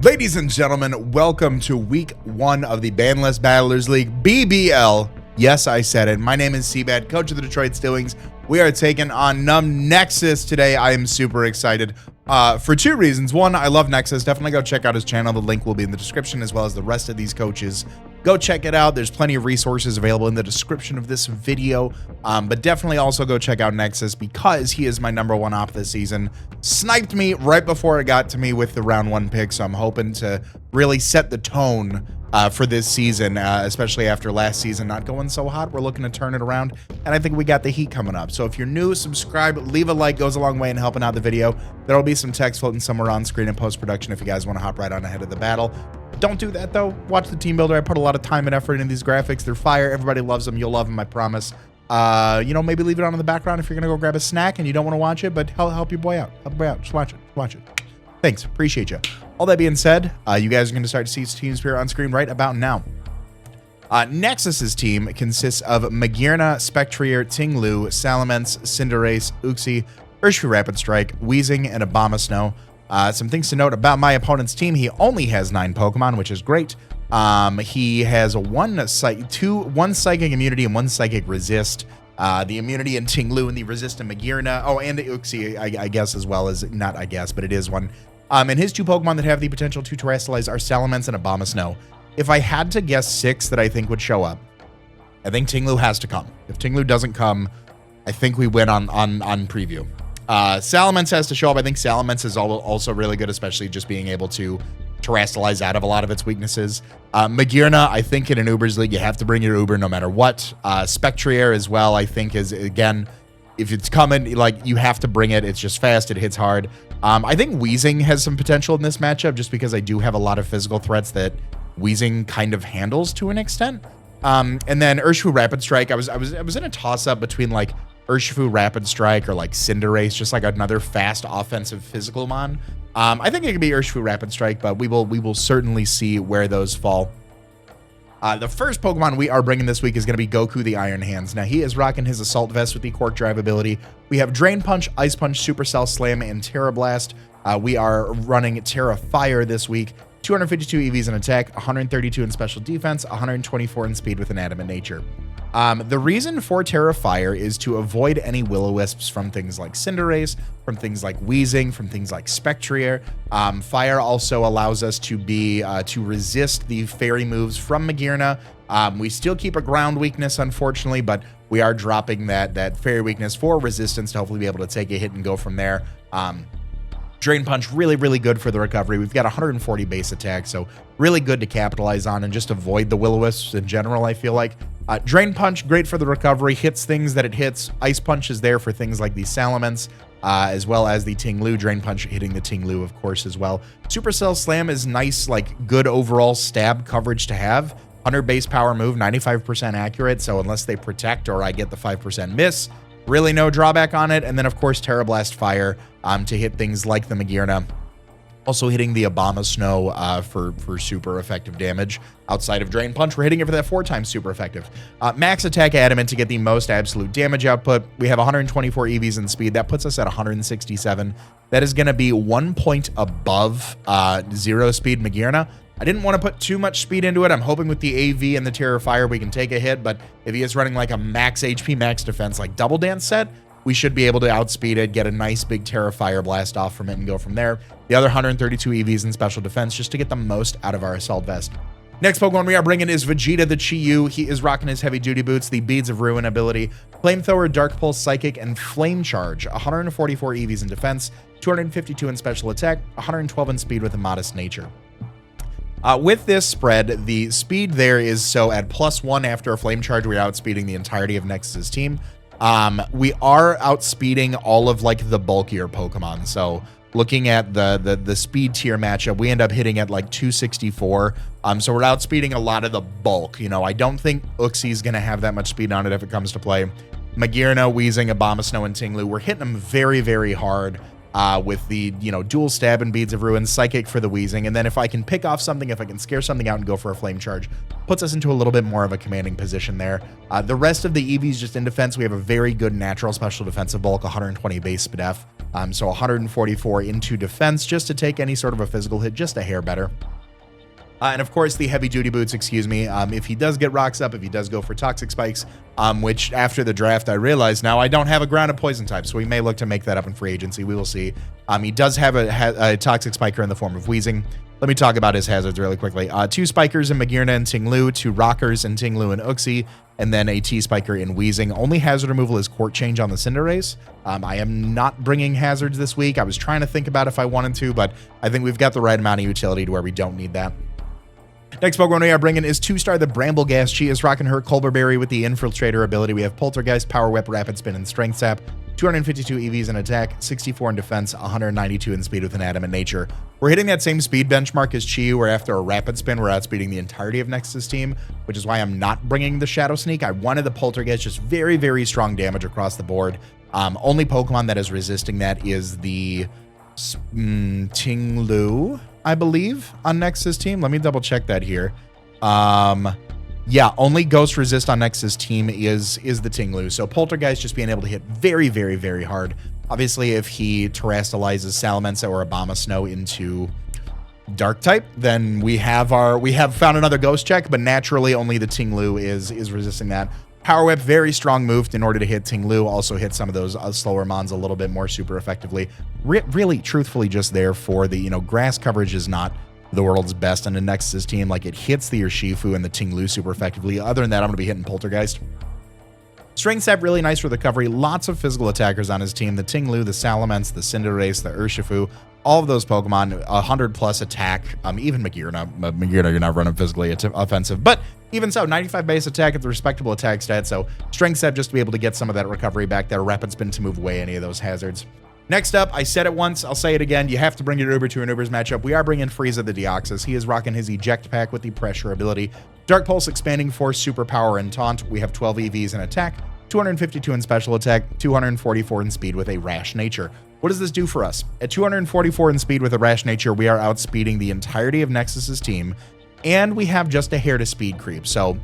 Ladies and gentlemen, welcome to week 1 of the Banlist Battlers League, BBL. Yes, I said it. My name is CBAD, coach of the Detroit Stillwings. We are taking on Nexus today. I am super excited for two reasons. One, I love Nexus. Definitely go check out his channel. The link will be in the description, as well as the rest of these coaches. Go check it out. There's plenty of resources available in the description of this video. But definitely also go check out Nexus because he is my #1 op this season. Sniped me right before it got to me with the round 1 pick. So I'm hoping to really set the tone for this season, especially after last season not going so hot. We're looking to turn it around, and I think we got the heat coming up. So if you're new, subscribe, leave a like, goes a long way in helping out the video. There will be some text floating somewhere on screen in post-production if you guys want to hop right on ahead of the battle. Don't do that though. Watch the Teambuilder. I put a lot of time and effort into these graphics. They're fire. Everybody loves them. You'll love them, I promise. You know, maybe leave it on in the background if you're gonna go grab a snack and you don't want to watch it, but help your boy out. Help your boy out. Just watch it. Watch it. Thanks. Appreciate you. All that being said, you guys are going to start to see teams here on screen right about now. Nexus's team consists of Magirna, Spectrier, Tinglu, Salamence, Cinderace, Uxie, Urshifu Rapid Strike, Weezing, and Abomasnow. Some things to note about my opponent's team: he only has 9 Pokemon, which is great. He has one Psychic Immunity and 1 Psychic Resist. The immunity in Tinglu and the resist in Magirna. Oh, and the Uxie, I guess, as well as, not I guess, but it is one. And his 2 Pokemon that have the potential to terrestrialize are Salamence and Abomasnow. If I had to guess 6 that I think would show up, I think Tinglu has to come. If Tinglu doesn't come, I think we win on preview. Salamence has to show up. I think Salamence is also really good, especially just being able to terrestrialize out of a lot of its weaknesses. Magirna, I think in an Uber's League, you have to bring your Uber no matter what. Spectrier as well, I think is, again, if it's coming, like, you have to bring it. It's just fast. It hits hard. I think Weezing has some potential in this matchup just because I do have a lot of physical threats that Weezing kind of handles to an extent. And then Urshifu Rapid Strike, I was in a toss-up between like Urshifu Rapid Strike or like Cinderace, just like another fast offensive physical mon. I think it could be Urshifu Rapid Strike, but we will certainly see where those fall. The first Pokemon we are bringing this week is going to be Goku the Iron Hands. Now, he is rocking his Assault Vest with the Quark Drive ability. We have Drain Punch, Ice Punch, Supercell Slam, and Terra Blast. We are running Terra Fire this week. 252 EVs in attack, 132 in special defense, 124 in speed with an adamant nature. The reason for Terra Fire is to avoid any Will-O-Wisps from things like Cinderace, from things like Weezing, from things like Spectrier. Fire also allows us to resist the fairy moves from Magirna. We still keep a ground weakness, unfortunately, but we are dropping that fairy weakness for resistance to hopefully be able to take a hit and go from there. Drain Punch, really, really good for the recovery. We've got 140 base attack, so really good to capitalize on and just avoid the Will-O-Wisps in general, I feel like. Drain Punch, great for the recovery, hits things that it hits. Ice Punch is there for things like the Salamence, as well as the Tinglu. Drain Punch hitting the Tinglu, of course, as well. Supercell Slam is nice, like, good overall stab coverage to have. 100 base power move, 95% accurate, so unless they protect or I get the 5% miss, really no drawback on it. And then, of course, Terra Blast Fire to hit things like the Magirna. Also hitting the Abomasnow for super effective damage. Outside of Drain Punch, we're hitting it for that 4 times super effective. Max Attack Adamant to get the most absolute damage output. We have 124 EVs in speed. That puts us at 167. That is going to be 1 point above 0 speed Magirna. I didn't want to put too much speed into it. I'm hoping with the AV and the Terra Fire we can take a hit, but if he is running like a max HP, max defense, like Double Dance set, we should be able to outspeed it, get a nice big Terra Fire blast off from it, and go from there. The other 132 EVs in special defense just to get the most out of our Assault Vest. Next Pokemon we are bringing is Vegeta the Chi-Yu. He is rocking his Heavy Duty Boots, the Beads of Ruin ability, Flamethrower, Dark Pulse, Psychic, and Flame Charge. 144 EVs in defense, 252 in special attack, 112 in speed with a modest nature. With this spread, the speed there is so at +1 after a Flame Charge, we're outspeeding the entirety of Nexus's team. We are outspeeding all of like the bulkier Pokemon. So looking at the speed tier matchup, we end up hitting at like 264. So we're outspeeding a lot of the bulk. You know, I don't think Uxie is going to have that much speed on it if it comes to play. Magirna, Weezing, Abomasnow, and Tinglu, we're hitting them very, very hard. With the, you know, dual stab and Beads of Ruin, Psychic for the Weezing, and then if I can pick off something, if I can scare something out and go for a Flame Charge, puts us into a little bit more of a commanding position there. The rest of the EVs just in defense, we have a very good natural special defensive bulk, 120 base def. So 144 into defense just to take any sort of a physical hit just a hair better. And of course, the heavy duty boots, excuse me, if he does get rocks up, if he does go for toxic spikes, which after the draft, I realized now I don't have a grounded poison type, so we may look to make that up in free agency. We will see. He does have a toxic spiker in the form of wheezing. Let me talk about his hazards really quickly. 2 spikers in Magirna and Tinglu, 2 rockers in Tinglu and Uxie, and then a T-spiker in wheezing. Only hazard removal is court change on the Cinderace. I am not bringing hazards this week. I was trying to think about if I wanted to, but I think we've got the right amount of utility to where we don't need that. Next Pokemon we are bringing is 2-star the Brambleghast. She is rocking her Colberberry with the Infiltrator ability. We have Poltergeist, Power Whip, Rapid Spin, and Strength Sap. 252 EVs in attack, 64 in defense, 192 in speed with an Adamant Nature. We're hitting that same speed benchmark as Chi, where after a Rapid Spin, we're outspeeding the entirety of Nexus' team, which is why I'm not bringing the Shadow Sneak. I wanted the Poltergeist, just very, very strong damage across the board. Only Pokemon that is resisting that is the Tinglu, I believe, on Nexus team. Let me double check that here. Yeah, only Ghost Resist on Nexus team is the Tinglu. So Poltergeist just being able to hit very, very, very hard. Obviously, if he terrestrializes Salamence or Abomasnow into Dark type, then we have found another Ghost check, but naturally only the Tinglu is resisting that. Power Whip, very strong move in order to hit Tinglu. Also hit some of those slower mons a little bit more super effectively. Really, truthfully, just there for the, grass coverage is not the world's best on the Nexus team. Like, it hits the Urshifu and the Tinglu super effectively. Other than that, I'm going to be hitting Poltergeist. Strength Sap, really nice for the recovery. Lots of physical attackers on his team. The Tinglu, the Salamence, the Cinderace, the Urshifu. All of those Pokemon, 100+ attack. Even Magirna. Magirna, you're not running physically offensive. But even so, 95 base attack at the respectable attack stat. So Strength Sap just to be able to get some of that recovery back there. Rapid Spin to move away any of those hazards. Next up, I said it once, I'll say it again. You have to bring your Uber to an Uber's matchup. We are bringing Frieza the Deoxys. He is rocking his Eject Pack with the Pressure ability. Dark Pulse, Expanding Force, Superpower, and Taunt. We have 12 EVs in attack, 252 in special attack, 244 in speed with a Rash Nature. What does this do for us? At 244 in speed with a Rash Nature, we are outspeeding the entirety of Nexus's team, and we have just a hair to speed creep. So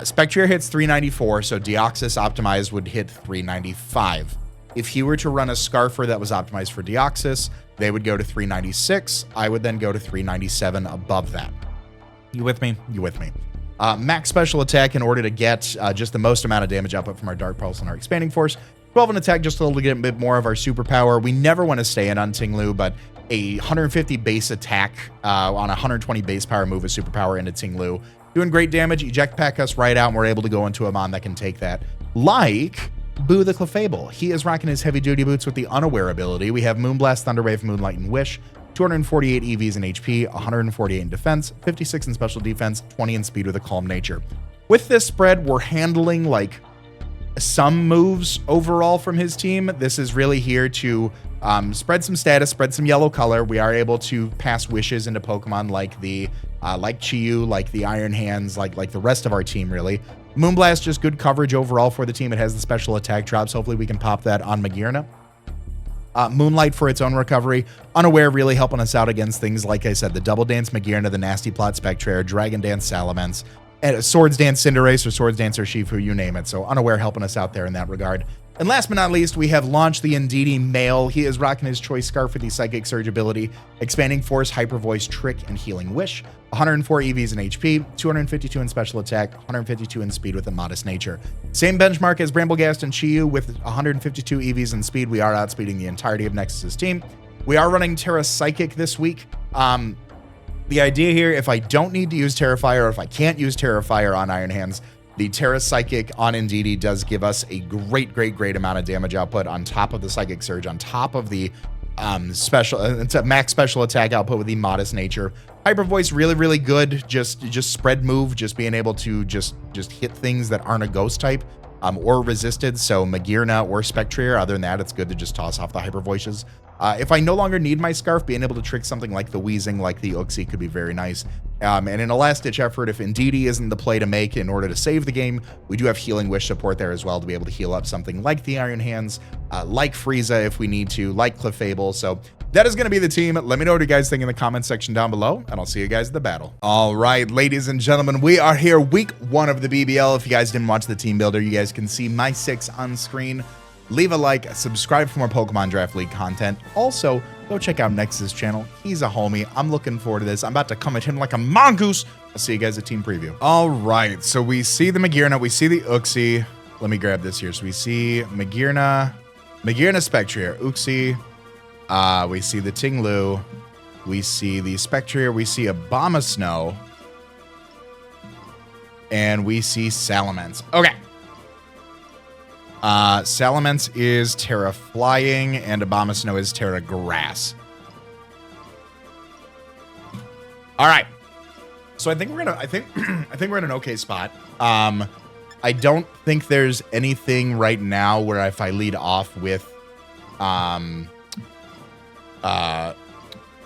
Spectrier hits 394, so Deoxys optimized would hit 395. If he were to run a Scarfer that was optimized for Deoxys, they would go to 396. I would then go to 397 above that. You with me? You with me? Max special attack in order to get just the most amount of damage output from our Dark Pulse and our Expanding Force. 12 in attack just a little to get a bit more of our superpower. We never want to stay in on Tinglu, but a 150 base attack on a 120 base power move with superpower into Tinglu. Doing great damage. Eject Pack us right out, and we're able to go into a mon that can take that. Like Boo the Clefable. He is rocking his heavy duty boots with the Unaware ability. We have Moonblast, Thunderwave, Moonlight, and Wish. 248 EVs in HP, 148 in defense, 56 in special defense, 20 in speed with a Calm Nature. With this spread, we're handling like some moves overall from his team. This is really here to spread some status, spread some yellow color. We are able to pass wishes into Pokemon like the like Chiyu, like the Iron Hands, like the rest of our team really. Moonblast, just good coverage overall for the team. It has the special attack drops. Hopefully we can pop that on Magirna. Moonlight for its own recovery. Unaware really helping us out against things, like I said, the Double Dance Magirna, the Nasty Plot Spectrair, Dragon Dance Salamence, and Swords Dance Cinderace or Swords Dance Urshifu, you name it. So Unaware helping us out there in that regard. And last but not least, we have launched the Indeedee male. He is rocking his Choice Scarf with the Psychic Surge ability, Expanding Force, Hyper Voice, Trick, and Healing Wish. 104 EVs in HP, 252 in special attack, 152 in speed with a Modest Nature. Same benchmark as Brambleghast and Chiyu with 152 EVs in speed. We are outspeeding the entirety of Nexus's team. We are running Terra Psychic this week. The idea here, if I don't need to use Terra Fire, or if I can't use Terra Fire on Iron Hands, the Terra Psychic on Indeedee does give us a great amount of damage output on top of the Psychic Surge, on top of the it's a max special attack output with the Modest Nature. Hyper Voice, really good. Just spread move, just being able to just hit things that aren't a ghost type or resisted. So Magirna or Spectrier. Other than that, it's good to just toss off the Hyper Voices. If I no longer need my Scarf, being able to trick something like the Wheezing, like the Uxie could be very nice. And in a last-ditch effort, if Indeedee isn't the play to make in order to save the game, we do have Healing Wish support there as well to be able to heal up something like the Iron Hands, like Frieza if we need to, like Clefable. So that is going to be the team. Let me know what you guys think in the comment section down below, and I'll see you guys at the battle. All right, ladies and gentlemen, we are here week 1 of the BBL. If you guys didn't watch the team builder, you guys can see my 6 on screen. Leave a like, subscribe for more Pokemon Draft League content. Also, go check out Nexus' channel. He's a homie. I'm looking forward to this. I'm about to come at him like a mongoose. I'll see you guys at team preview. All right, so we see the Magearna, we see the Uxie. Let me grab this here. So we see Magearna Spectrier, Uxie. We see the Tinglu. We see the Spectrier. We see Abomasnow. And we see Salamence. Okay. Salamence is Terra Flying, and Abomasnow is Terra Grass. All right. So I think we're in an okay spot. I don't think there's anything right now where if I lead off with, I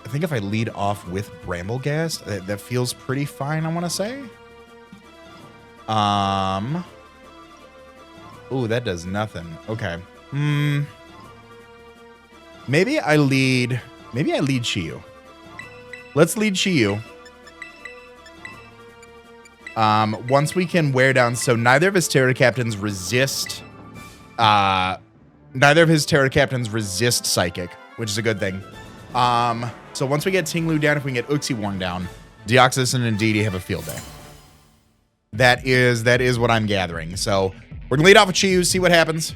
think if I lead off with Brambleghast, that feels pretty fine, I want to say. Ooh, that does nothing. Okay. Maybe I lead Shiyu. Let's lead Shiyu. Once we can wear down, so neither of his Terra Captains resist, Psychic, which is a good thing. So once we get Tinglu down, if we can get Uxie worn down, Deoxys and Indeedee have a field day. That is what I'm gathering. So we're gonna lead off with Shiyu, see what happens.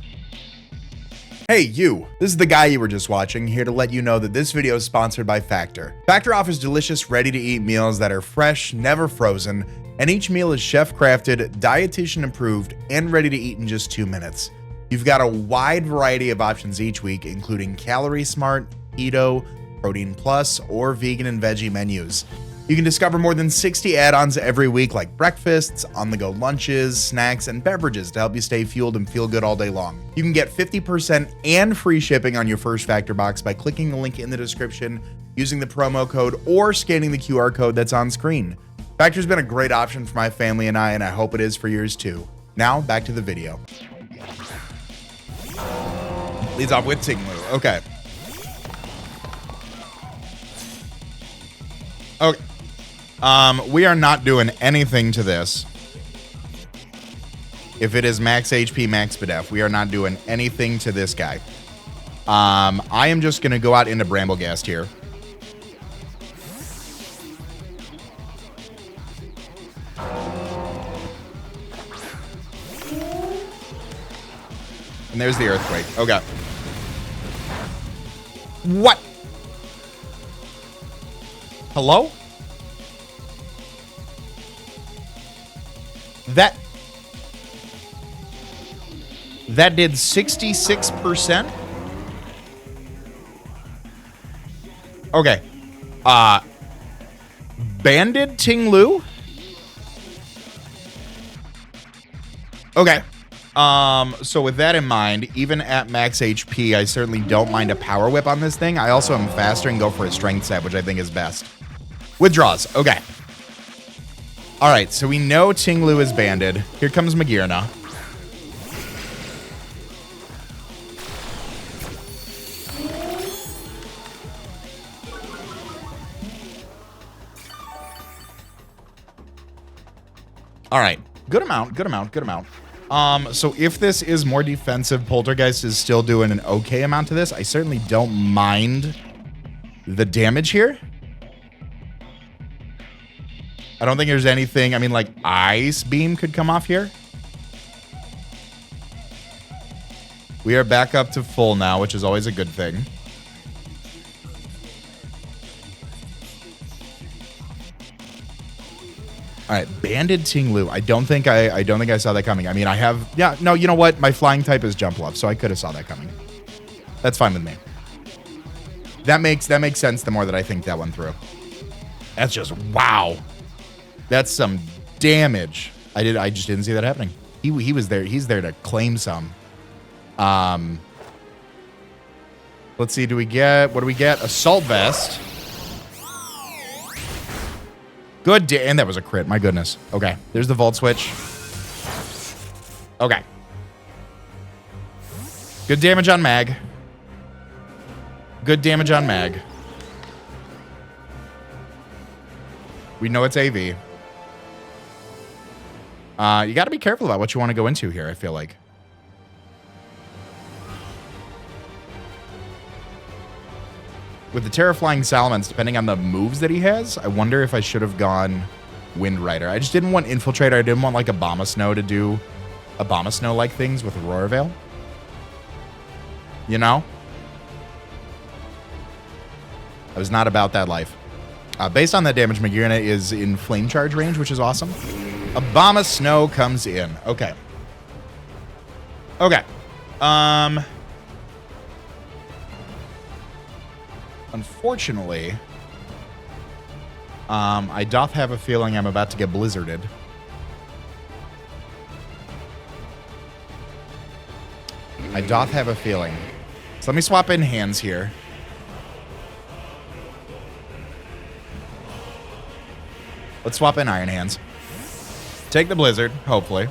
Hey, you. This is the guy you were just watching, here to let you know that this video is sponsored by Factor. Factor offers delicious, ready-to-eat meals that are fresh, never frozen, and each meal is chef-crafted, dietitian-approved, and ready to eat in just 2 minutes. You've got a wide variety of options each week, including Calorie Smart, Keto, Protein Plus, or vegan and veggie menus. You can discover more than 60 add-ons every week, like breakfasts, on-the-go lunches, snacks, and beverages to help you stay fueled and feel good all day long. You can get 50% and free shipping on your first Factor box by clicking the link in the description, using the promo code, or scanning the QR code that's on screen. Factor's been a great option for my family and I hope it is for yours too. Now, back to the video. Leads off with Tinglu. Okay. Okay. We are not doing anything to this. If it is max HP, max BDF, we are not doing anything to this guy. I am just going to go out into Brambleghast here. And there's the Earthquake. Okay. What? Hello? That did 66%. Okay. Banded Tinglu. Okay. So with that in mind, even at max HP, I certainly don't mind a Power Whip on this thing. I also am faster and go for a Strength Stab, which I think is best. Withdraws. Okay. All right, so we know Tinglu is banded. Here comes Magearna. All right, good amount. So if this is more defensive, Poltergeist is still doing an okay amount to this. I certainly don't mind the damage here. I don't think there's anything. I mean, like, Ice Beam could come off here. We are back up to full now, which is always a good thing. All right, banded Tinglu. I don't think I saw that coming. I mean, I have. Yeah, no. You know what? My flying type is Jump Love, so I could have saw that coming. That's fine with me. That makes sense. The more that I think that one through. That's just wow. That's some damage. I just didn't see that happening. He was there. He's there to claim some. Let's see. What do we get? Assault Vest. Good. And that was a crit. My goodness. Okay. There's the Volt Switch. Okay. Good damage on Mag. Good damage on Mag. We know it's AV. You got to be careful about what you want to go into here, I feel like. with the TERA Flying Salamence, depending on the moves that he has, I wonder if I should have gone Wind Rider. I just didn't want Infiltrator. I didn't want like Abomasnow to do Abomasnow-like things with Aurora Veil. You know? I was not about that life. Based on that damage, Magearna is in Flame Charge range, which is awesome. Abomasnow comes in. Okay. Okay. Unfortunately, I doth have a feeling I'm about to get blizzarded. I doth have a feeling. So let me swap in hands here. Let's swap in Iron Hands. Take the blizzard, hopefully.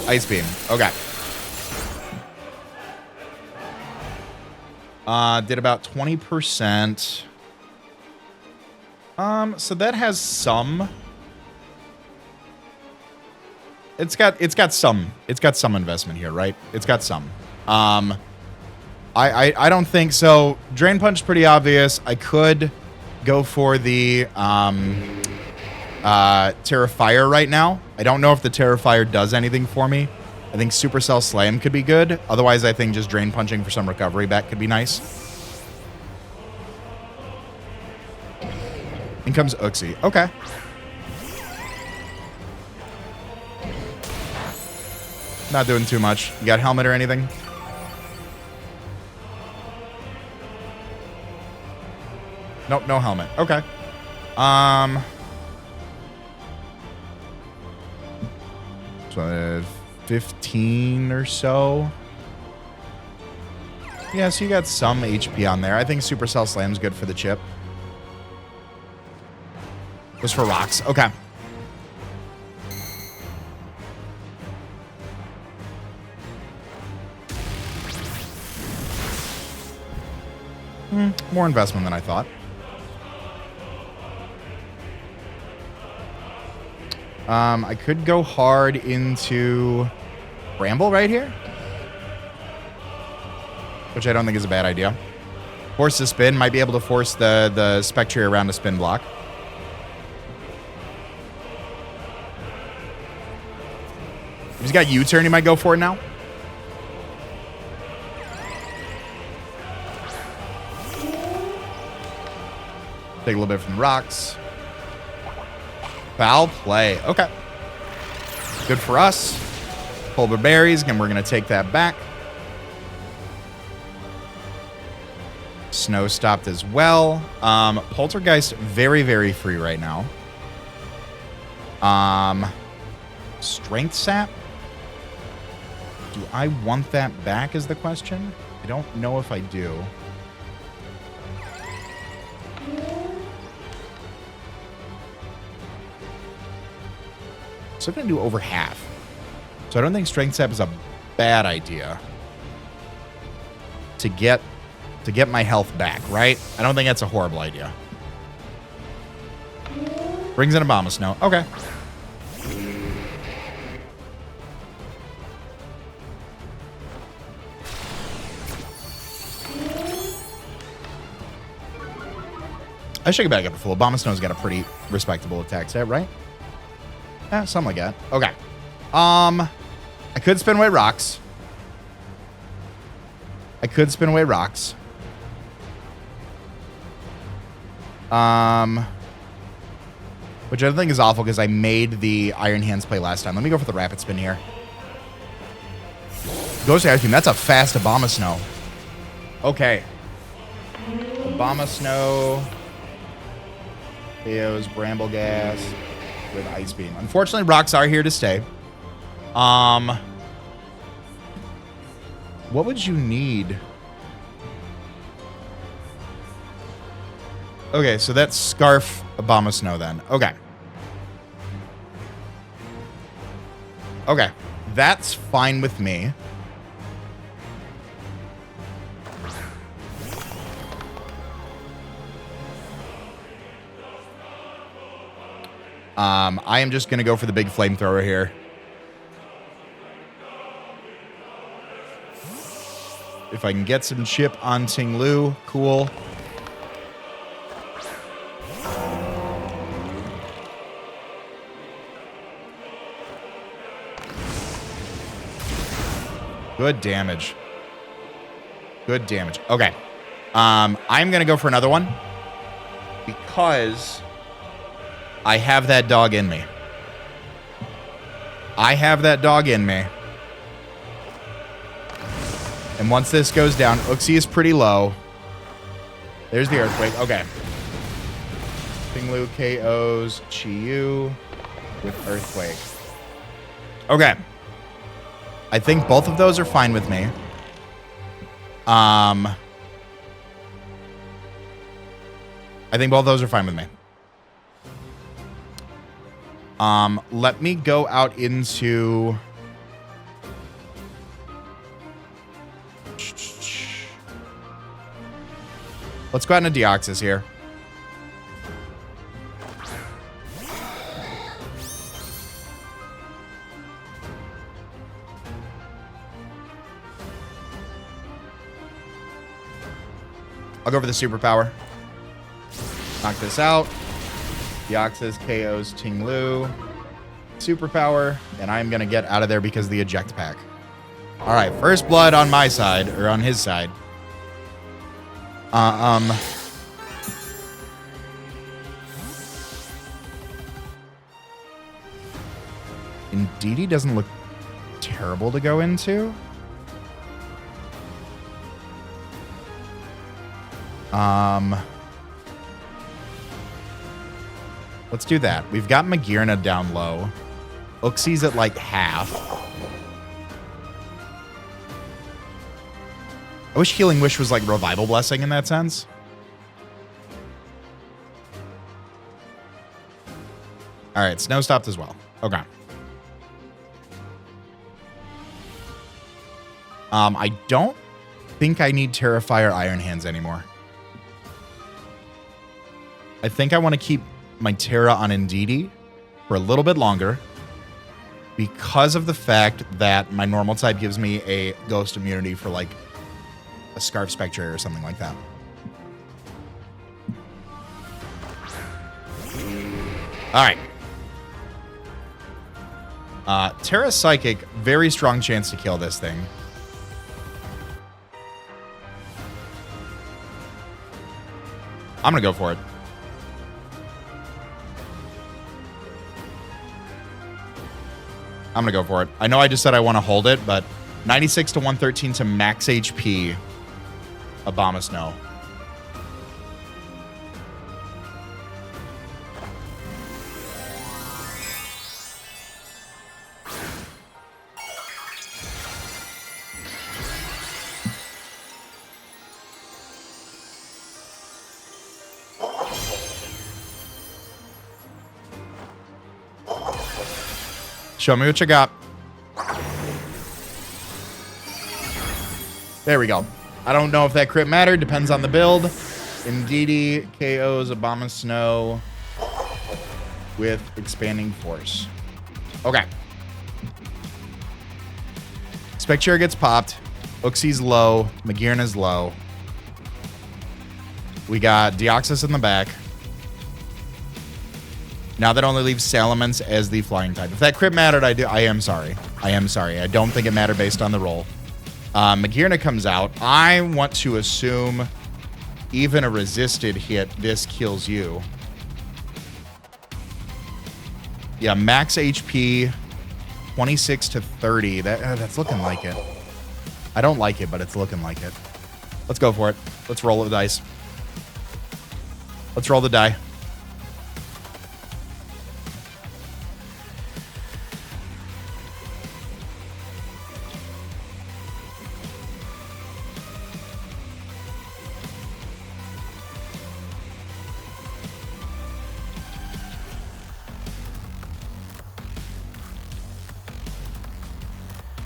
Ice Beam. Okay. Did about 20%. So that has some. It's got some investment here, right? It's got some. I don't think so. Drain Punch pretty obvious. I could go for the Terrifier right now. I don't know if the Terrifier does anything for me. I think Supercell Slam could be good. Otherwise, I think just Drain Punching for some recovery back could be nice. In comes Uxie. Okay. Not doing too much. You got Helmet or anything? Nope, no Helmet. Okay. So 15 or so. Yeah, so you got some HP on there. I think Supercell Slam's good for the chip. Was for rocks. Okay. More investment than I thought. I could go hard into Bramble right here, which I don't think is a bad idea. Force the spin. Might be able to force the Spectre around a spin block. If he's got U-turn, he might go for it now. Take a little bit from the rocks. Foul play. Okay. Good for us. Pulver berries. Again, we're going to take that back. Snow stopped as well. Poltergeist, very, very free right now. Strength Sap. Do I want that back is the question. I don't know if I do. So I'm going to do over half. So I don't think Strength Sap is a bad idea to get my health back, right? I don't think that's a horrible idea. Brings in a Abomasnow. Okay. I should get back up to full. Abomasnow's got a pretty respectable attack set, right? Yeah, something like that. Okay. I could spin away rocks. Which I don't think is awful because I made the Iron Hands play last time. Let me go for the Rapid Spin here. Ghost Ice Beam. That's a fast Abomasnow. Okay. Abomasnow. Theo's Bramble Gas with Ice Beam. Unfortunately, rocks are here to stay. What would you need? Okay, so that's Scarf Abomasnow then. Okay. Okay. That's fine with me. I am just going to go for the big flamethrower here. if I can get some chip on Ting Lu, cool. Good damage. Good damage. Okay. I'm going to go for another one because I have that dog in me. I have that dog in me. And once this goes down, Uxie is pretty low. There's the earthquake. Okay. Ting Lu KOs Chi-Yu with earthquake. Okay. I think both of those are fine with me. I think both of those are fine with me. Let me go out into... Let's go out into Deoxys here. I'll go for the superpower. Knock this out. Deoxys KOs Ting Lu. Superpower. And I'm going to get out of there because of the eject pack. All right. First blood on my side, or on his side. Indeedee doesn't look terrible to go into. Let's do that. We've got Magirna down low. Uxie's at like half. I wish Healing Wish was like Revival Blessing in that sense. All right, Snow stopped as well. Okay. I don't think I need Terrifier Iron Hands anymore. I think I want to keep my Terra on Indeedee for a little bit longer because of the fact that my normal type gives me a ghost immunity for like a Scarf Spectre or something like that. All right. Terra Psychic, very strong chance to kill this thing. I'm going to go for it. I'm going to go for it. I know I just said I want to hold it, but 96 to 113 to max HP. Abomasnow. Show me what you got. There we go. I don't know if that crit mattered. Depends on the build. Indeedee KOs Abomasnow with Expanding Force. Okay. Spectre gets popped. Uxie's low. Magirna's low. We got Deoxys in the back. Now that only leaves Salamence as the flying type. If that crit mattered, I am sorry. I am sorry. I don't think it mattered based on the roll. Magirna comes out. I want to assume even a resisted hit, this kills you. Yeah, max HP, 26 to 30. That's looking like it. I don't like it, but it's looking like it. Let's go for it. Let's roll the dice. Let's roll the die.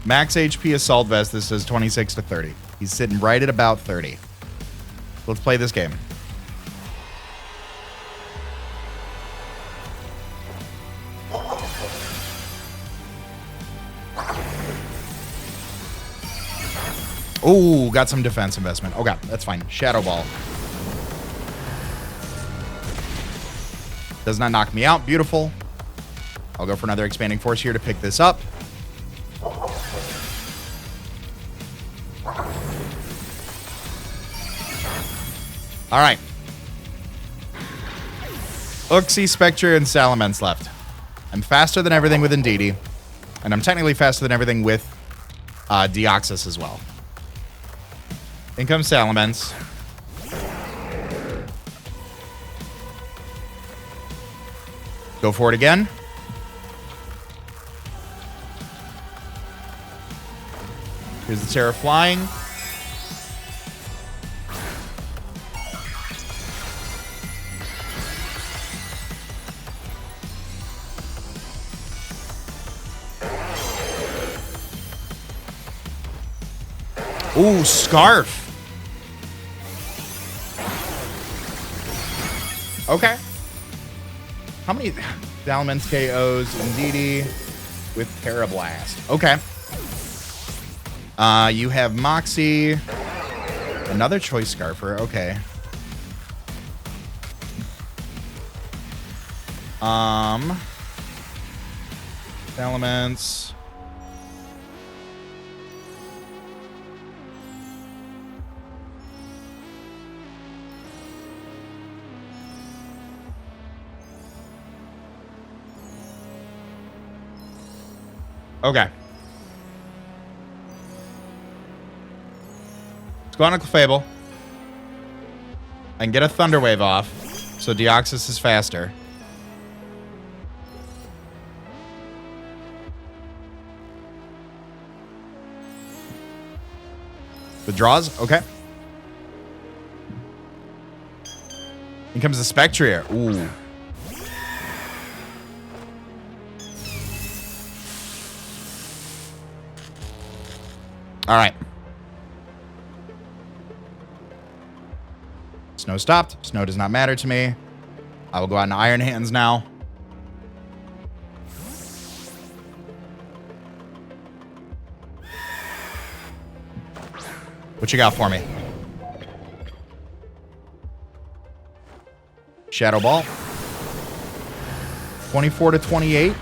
Max HP Assault Vest, this is 26 to 30. He's sitting right at about 30. Let's play this game. Ooh, got some defense investment. Okay, that's fine. Shadow Ball. Does not knock me out. Beautiful. I'll go for another Expanding Force here to pick this up. All right. Uxie, Spectre, and Salamence left. I'm faster than everything with Indeedee. And I'm technically faster than everything with Deoxys as well. In comes Salamence. Go for it again. Here's the Terra flying. Ooh, Scarf. Okay. How many Salamence KOs Indeedee with Terra Blast? Okay. You have Moxie. Another Choice Scarfer. Okay. Salamence. Okay. Let's go on a Clefable. I can get a Thunder Wave off, so Deoxys is faster. Withdraws? Okay. In comes the Spectrier. Ooh. All right. Snow stopped. Snow does not matter to me. I will go out in Iron Hands now. What you got for me? Shadow Ball. 24 to 28.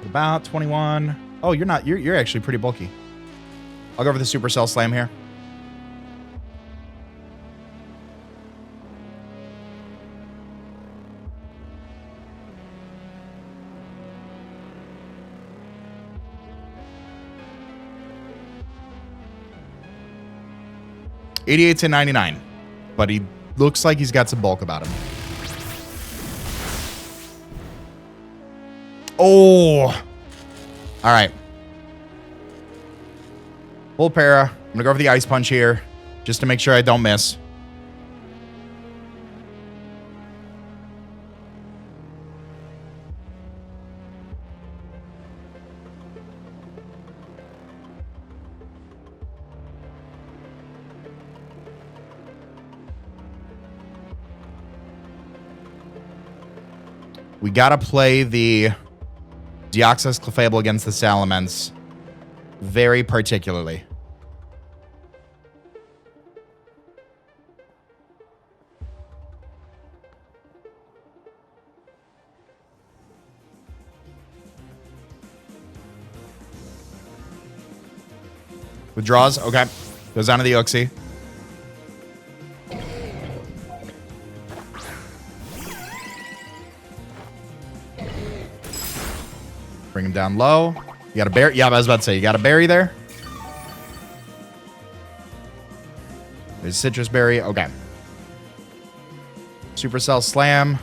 About 21. Oh, you're not. You're actually pretty bulky. I'll go for the Supercell Slam here. $88 to $99, but he looks like he's got some bulk about him. Oh. All right. Full para. I'm going to go for the Ice Punch here just to make sure I don't miss. We got to play the Deoxys Clefable against the Salamence very particularly. Withdraws. Okay. Goes down to the Uxie. Bring him down low. You got a berry. Yeah, I was about to say, you got a berry there. There's Citrus Berry. Okay. Supercell Slam.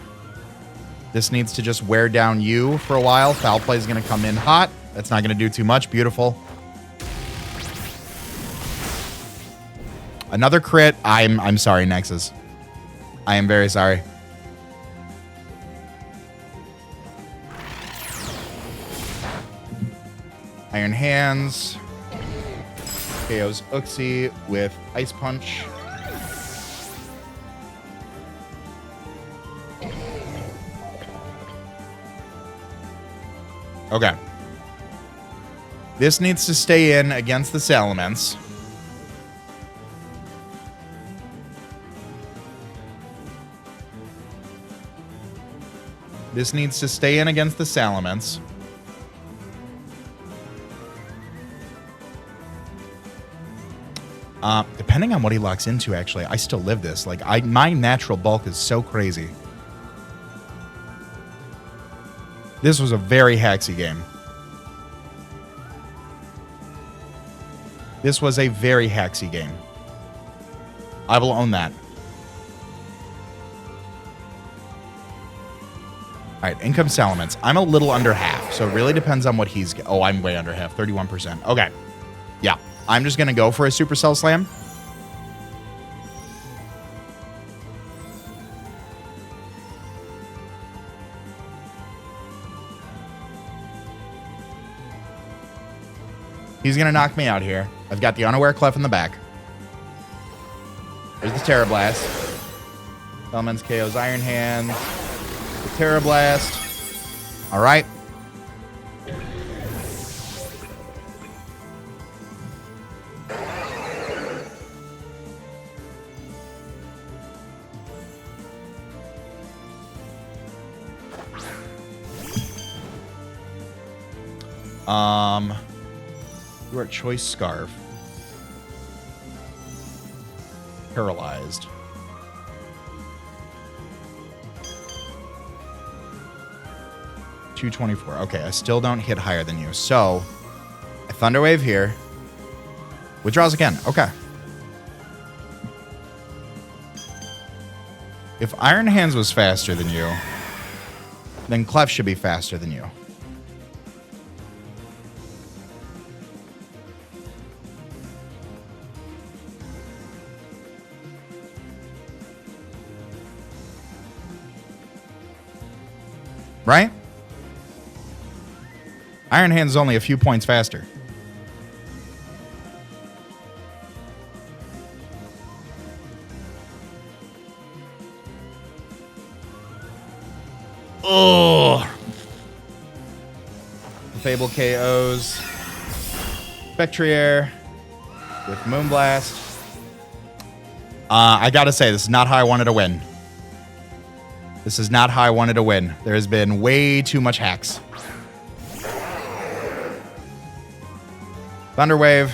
This needs to just wear down you for a while. Foul Play is going to come in hot. That's not going to do too much. Beautiful. Another crit. I'm sorry, Nexus. I am very sorry. Iron Hands. KO's Uxie with Ice Punch. Okay. This needs to stay in against the Salamence. This needs to stay in against the Salamence. Depending on what he locks into, actually, I still live this. Like, my natural bulk is so crazy. This was a very hacksy game. This was a very hacksy game. I will own that. All right, income Salamence. I'm a little under half, so it really depends on what he's... Oh, I'm way under half, 31%. Okay. Yeah, I'm just going to go for a Supercell Slam. He's going to knock me out here. I've got the Unaware Clef in the back. There's the Terra Blast. Salamence KO's Iron Hands. The Terra Blast. All right. You are Choice Scarf. Paralyzed. $224. Okay, I still don't hit higher than you. So, I Thunder Wave here. Withdraws again. Okay. If Iron Hands was faster than you, then Clef should be faster than you. Right? Iron Hands is only a few points faster. Oh. Fable KOs. Spectrier with Moonblast. I gotta say, this is not how I wanted to win. This is not how I wanted to win. There has been way too much hacks. Thunder Wave.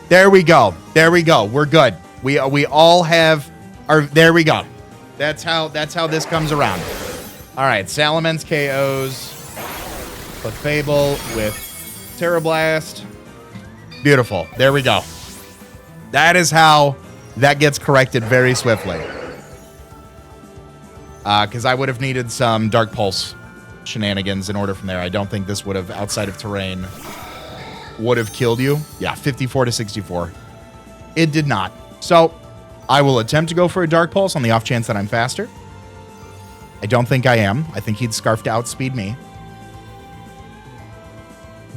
There we go. There we go. We're good. We all have our... There we go. That's how this comes around. All right, Salamence KOs. Fable with Terra Blast. Beautiful. There we go. That is how that gets corrected very swiftly. Because I would have needed some Dark Pulse shenanigans in order from there. I don't think this would have, outside of terrain, would have killed you. Yeah, 54 to 64. It did not. So I will attempt to go for a Dark Pulse on the off chance that I'm faster. I don't think I am. I think he'd Scarf to outspeed me.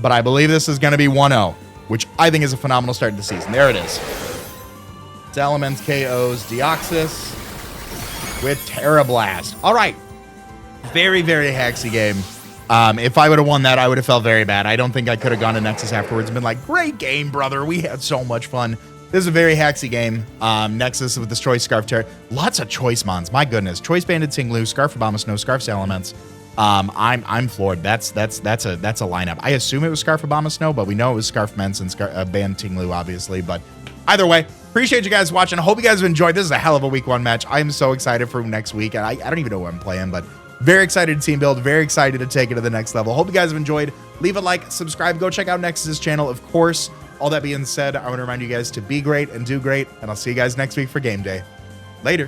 But I believe this is going to be 1-0, which I think is a phenomenal start to the season. There it is. Salamence KOs Deoxys with Terra Blast. All right. Very, very hacksy game. If I would have won that, I would have felt very bad. I don't think I could have gone to Nexus afterwards and been like, great game, brother. We had so much fun. This is a very hacksy game. Nexus with this Choice Scarf Terra. Lots of Choice Mons. My goodness. Choice Banded Tinglu, Scarf Abomasnow, Scarf Salamence. I'm floored. That's a lineup. I assume it was Scarf Abomasnow, but we know it was Scarf Mence and Band Tinglu, obviously. But either way, appreciate you guys watching. I hope you guys have enjoyed. This is a hell of a week 1 match. I'm so excited for next week. And I don't even know what I'm playing, but very excited to team build. Very excited to take it to the next level. Hope you guys have enjoyed. Leave a like, subscribe, go check out Nexus's channel, of course. All that being said, I want to remind you guys to be great and do great, and I'll see you guys next week for game day.